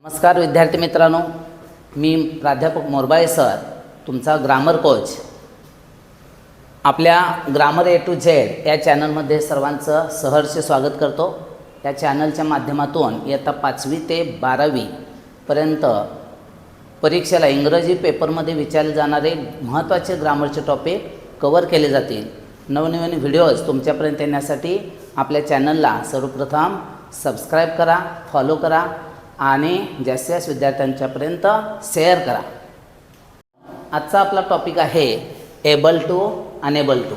नमस्कार विद्यार्थी मित्रांनो, मी प्राध्यापक मोरबाळे सर, तुमचा ग्रामर कोच. आपल्या ग्रामर ए टू झेड या चॅनलमध्ये सर्वांचं सहर्ष स्वागत करतो. या चॅनलच्या माध्यमातून इयत्ता 5वी ते 12वी पर्यंत परीक्षेला इंग्रजी पेपरमध्ये विचारले जाणारे महत्त्वाचे ग्रामरचे टॉपिक कव्हर केले जातील. नवनवीन व्हिडिओज तुमच्यापर्यंत येण्यासाठी आपल्या चॅनलला सर्वप्रथम सबस्क्राईब करा, फॉलो करा आणि जास्तीत जास्त विद्यार्थ्यांच्यापर्यंत शेअर करा. आजचा आपला टॉपिक आहे एबल टू अनेबल टू.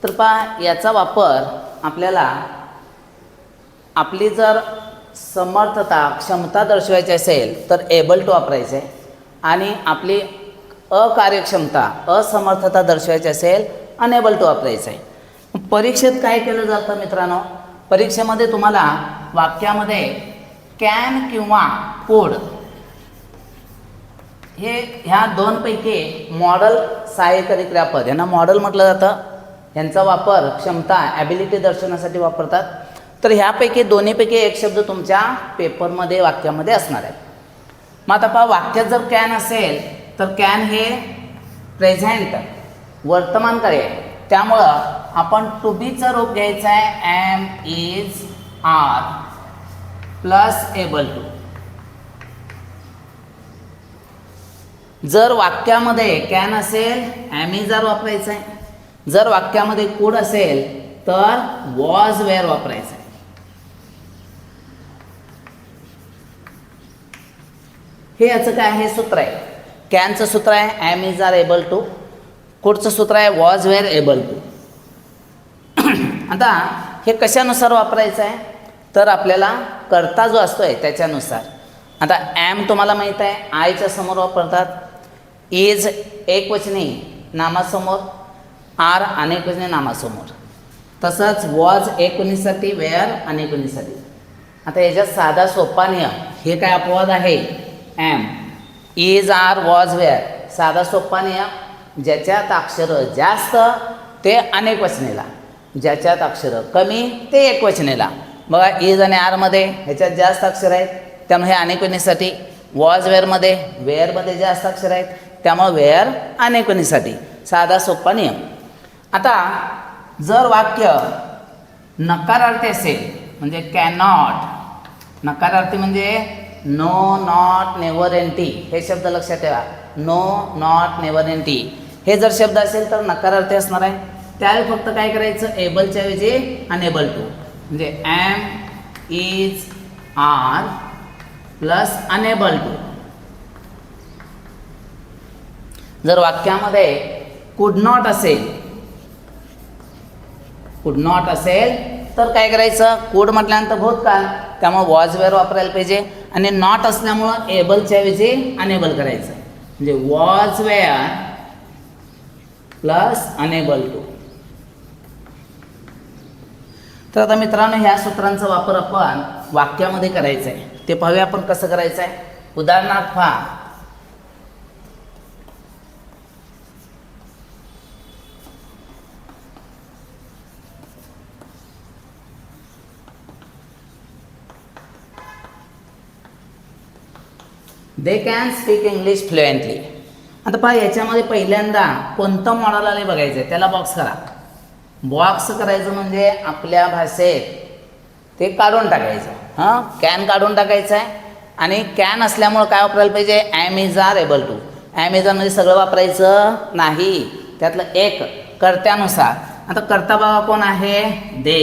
तर पहा, याचा वापर आपल्याला आपली जर समर्थता क्षमता दर्शवायची असेल तर एबल टू वापरायचे आहे, आणि आपली अकार्यक्षमता असमर्थता दर्शवायची असेल अनेबल टू वापरायचं आहे. परीक्षेत काय केलं जातं मित्रांनो, परीक्षेमध्ये तुम्हाला वाक्यामध्ये कॅन किंवा कोड ह्या दोनपैकी मॉडल सहाय्यकारी क्रियापद यांना मॉडल म्हटलं जातं. यांचा वापर क्षमता ॲबिलिटी दर्शवण्यासाठी वापरतात. तर ह्यापैकी दोन्हीपैकी एक शब्द तुमच्या पेपरमध्ये वाक्यामध्ये असणार आहे. मग आता पहा, वाक्यात जर कॅन असेल तर कॅन हे प्रेझेंट वर्तमान कार्य आहे, त्यामुळं आपण टू बीचं रूप घ्यायचं आहे am is are plus able to. जर वाक्यामध्ये कॅन असेल एम इज आर वापरायचं आहे. जर वाक्यामध्ये कुड असेल तर वॉज वेअर वापरायचं आहे. हे याचं काय आहे सूत्र आहे. कॅनचं सूत्र आहे am is are able to, कुडचं सूत्र आहे वॉज वेअर एबल टू. आता हे कशानुसार वापरायचं आहे तर आपल्याला कर्ता जो असतो आहे त्याच्यानुसार. आता ॲम तुम्हाला माहीत आहे आयच्या समोर वापरतात, इज एकवचनी नामासमोर, आर अनेकवचनी नामासमोर, तसंच वॉज एकवचनीसाठी, वेअर अनेकवचनीसाठी. आता याच्यात साधा सोपा नियम, हे काय अपवाद आहे am is are was were, साधा सोपा नियम, ज्याच्यात अक्षरं जास्त ते अनेकवचनेला, ज्याच्यात अक्षरं कमी ते एकवचनेला. बघा, इज आणि आरमध्ये ह्याच्यात जास्त अक्षर आहेत त्यामुळे हे अनेकवचनीसाठी, वॉज वेअरमध्ये वेअरमध्ये जास्त अक्षर आहेत त्यामुळे वेअर अनेकवचनीसाठी. साधा सोपा नियम. आता जर वाक्य नकारार्थी असेल म्हणजे कॅनॉट, नकारार्थी म्हणजे नो, नॉट, नेव्हर, एंटी, हे शब्द लक्षात ठेवा. नो, नॉट, नेव्हर, एंटी हे जर शब्द असेल तर नकारार्थी असणार आहे. त्यावेळी फक्त काय करायचं, एबलच्या ऐवजी अनेबल टू, म्हणजे am is are plus unable to. जर वाक्यामध्ये कुड नॉट असेल, कुड नॉट असेल तर काय करायचं, कुड म्हटल्यानंतर भूतकाळ त्यामुळे वॉज वेअर वापरायला पाहिजे, आणि नॉट असल्यामुळं एबलच्या ऐवजी अनेबल करायचं, म्हणजे was were plus unable to. तर आता मित्रांनो, ह्या सूत्रांचा वापर आपण वाक्यामध्ये करायचा आहे. ते पाहूया आपण कसं करायचं आहे. उदाहरणार्थ पहा, they can speak English fluently. आता पहा, याच्यामध्ये पहिल्यांदा कोणतं मॉडेल आले बघायचं आहे, त्याला बॉक्स करा. बॉक्स करायचं म्हणजे आपल्या भाषेत ते काढून टाकायचं. हां, कॅन काढून टाकायचं आहे, आणि कॅन असल्यामुळं काय वापरायला पाहिजे, am is are able to. Am is आरमध्ये सगळं वापरायचं नाही, त्यातलं एक कर्त्यानुसार. आता कर्ता बघा कोण आहे, दे.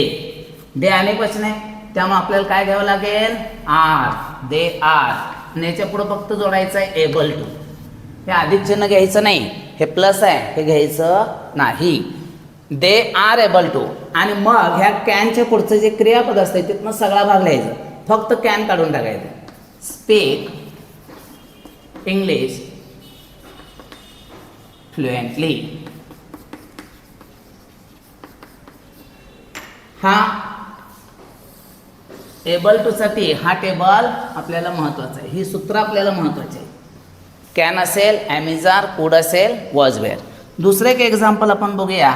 दे अनेक वचन आहे त्यामुळे आपल्याला काय घ्यावं लागेल, आर, दे आर, आणि याच्या पुढं फक्त जोडायचं आहे एबल टू. हे अधिक चिन्ह घ्यायचं नाही, हे प्लस आहे हे घ्यायचं नाही. दे आर एबल टू, आणि मग ह्या कॅनच्या पुढचं जे क्रियापद असतं तिथनं सगळा भाग लिहायचं, फक्त कॅन काढून टाकायचं. Speak English fluently. हा एबल टू साठी हा टेबल आपल्याला महत्त्वाचा आहे, ही सूत्र आपल्याला महत्त्वाची आहे. कॅन असेल ॲम इज आर, कुड असेल वॉज वेअर. दुसरं एक एक्झाम्पल आपण बघूया.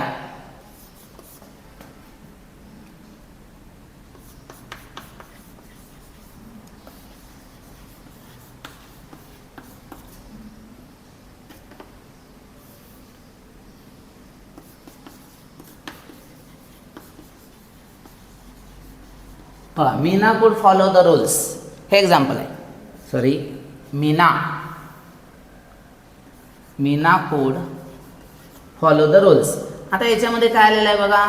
मीना कुड फॉलो द रूल्स, हे एक्झाम्पल आहे. सॉरी, मीना कुड फॉलो द रूल्स. आता याच्यामध्ये काय आलेलं आहे बघा,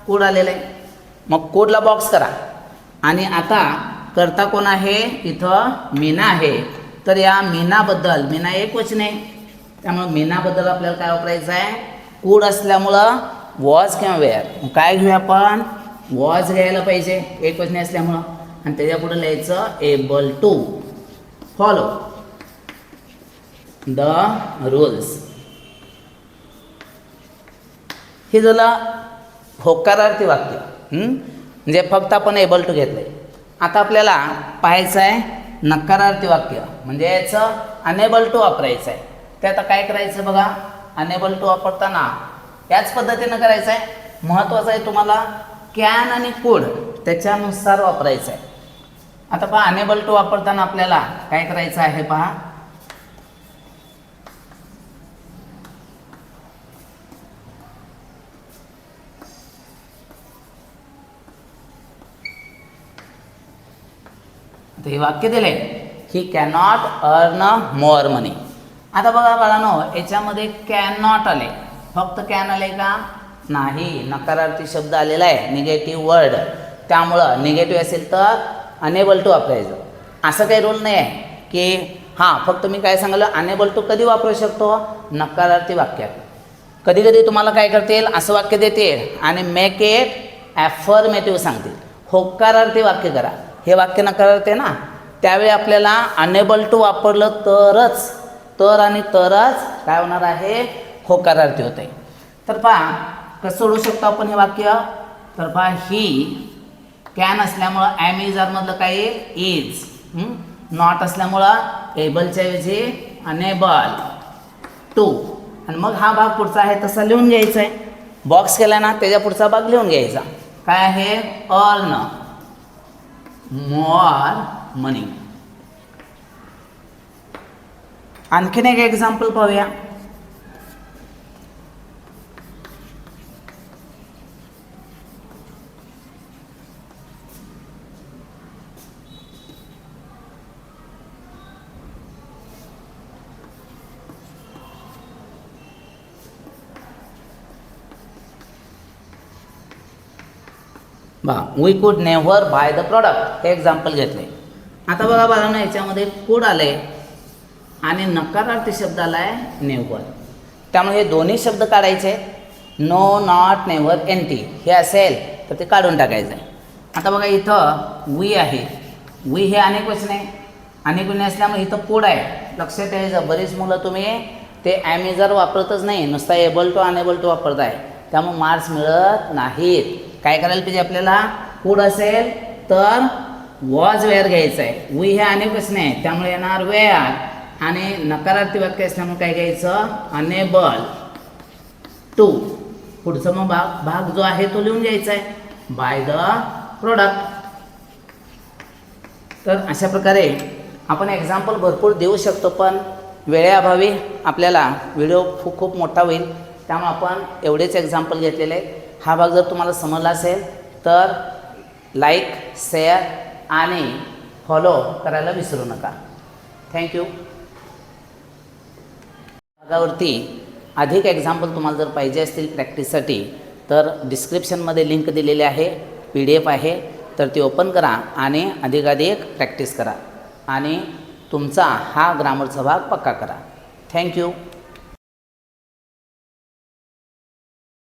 कुड आलेलं आहे. मग कोडला बॉक्स करा. आणि आता करता कोण आहे, इथं मीना आहे. तर या मीनाबद्दल, मीना एक वचन आहे, त्यामुळे मीनाबद्दल आपल्याला काय वापरायचं आहे, कुड असल्यामुळं वॉज किंवा वेअर. काय घेऊया आपण, वॉज घ्यायला पाहिजे एक वचने असल्यामुळं. आणि त्याच्या पुढे लिहायचं able to follow the rules. हे झालं होकारार्थी वाक्य. म्हणजे फक्त आपण एबल टू घेतलंय. आता आपल्याला पाहायचं आहे नकारार्थी वाक्य, म्हणजे याचं अनेबल टू वापरायचं आहे. ते आता काय करायचं बघा, अनेबल टू वापरताना याच पद्धतीनं करायचं आहे. महत्त्वाचं आहे तुम्हाला कॅन आणि कुड त्याच्यानुसार वापरायचं आहे. आता पहा, अनेबल टू वापरताना आपल्याला काय करायचं आहे पहा, हे वाक्य दिले, ही कॅनॉट अर्न मोअर मनी. आता बघा बाळांनो, याच्यामध्ये कॅन नॉट आले, फक्त कॅन आले का, नाही, नकारार्थी शब्द आलेला आहे, निगेटिव्ह वर्ड. त्यामुळं निगेटिव्ह असेल तर अनेबल टू वापरायचं. असं काही रूल नाही आहे की हां, फक्त मी काय सांगितलं, अनेबल टू कधी वापरू शकतो, नकारार्थी वाक्यात. कधी कधी तुम्हाला काय करतील, असं वाक्य देतील आणि मेक इट ॲफर्मेटिव्ह सांगतील, होकारार्थी वाक्य करा. हे वाक्य नकारार्थी आहे ना, त्यावेळी आपल्याला अनेबल टू वापरलं तरच, तर आणि तरच काय होणार आहे, होकारार्थी होते. तर पहा कसं सोडू शकतो आपण हे वाक्य. तर पहा, ही कॅन असल्यामुळं ॲम इज आरमधलं काय येईल, इज. नॉट असल्यामुळं एबलच्या ऐवजी अनेबल टू. आणि मग हा भाग पुढचा आहे तसा लिहून घ्यायचा आहे. बॉक्स केला ना, त्याच्या पुढचा भाग लिहून घ्यायचा. काय आहे, अर्न मोअर मनी. आणखीन एक एक्झाम्पल पाहूया. वी कुड नेव्हर बाय द प्रॉडक्ट, हे एक्झाम्पल घेतले. आता बघा बाळांनो, याच्यामध्ये कुड आले आणि नकारार्थी शब्द आला आहे नेव्हर. त्यामुळे हे दोन्ही शब्द काढायचे. नो, नॉट, नेव्हर, एनटी हे असेल तर ते काढून टाकायचं आहे. आता बघा, इथं वी आहे, वी हे अनेक वचन आहे, अनेक वचने असल्यामुळे इथं कुड आहे. लक्षात यायचं, बरीच मुलं तुम्ही ते ॲमेजर वापरतच नाही, नुसता एबल टू अनेबल टू वापरताय, त्यामुळे मार्क्स मिळत नाहीत. काय करायला पाहिजे आपल्याला, कुड असेल तर वॉज वेअर घ्यायचं आहे. वी हे अनेक वचने आहे, त्यामुळे येणार वेअर. आणि नकारार्थी वाक्य असल्यामुळे काय घ्यायचं, अनेबल टू. पुढचा मग भाग जो आहे तो लिहून घ्यायचा आहे, बाय द प्रोडक्ट. तर अशा प्रकारे आपण एक्झाम्पल भरपूर देऊ शकतो, पण वेळेअभावी आपल्याला व्हिडिओ खूप मोठा होईल, त्यामुळे आपण एवढेच एक्झाम्पल घेतलेले आहेत. हा भाग जर तुम्हाला समजला असेल तर लाईक, शेअर आणि फॉलो करायला विसरू नका. थँक्यू. भागावरती अधिक एक्झाम्पल तुम्हाला जर पाहिजे असतील प्रॅक्टिससाठी तर डिस्क्रिप्शनमध्ये लिंक दिलेली आहे, PDF आहे, तर ती ओपन करा आणि अधिकाधिक प्रॅक्टिस करा आणि तुमचा हा ग्रामरचा भाग पक्का करा. थँक्यू.